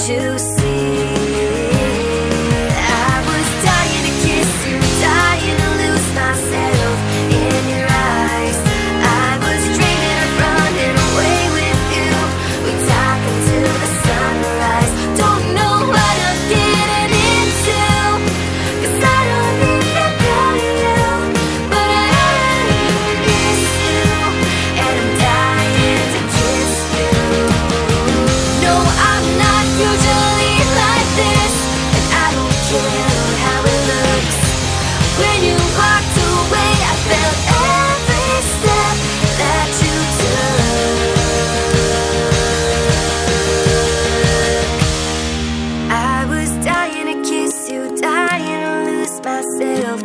you see? I was dying to kiss you, dying to lose myself in your eyes. I was dreaming of running away with you. We talk until the sunrise. Don't know what I'm getting into, 'cause I don't even know you, but I miss you, and I'm dying to kiss you. No, I'm not usually like this, and I don't care how it looks. When you walked away, I felt every step that you took. I was dying to kiss you, dying to lose myself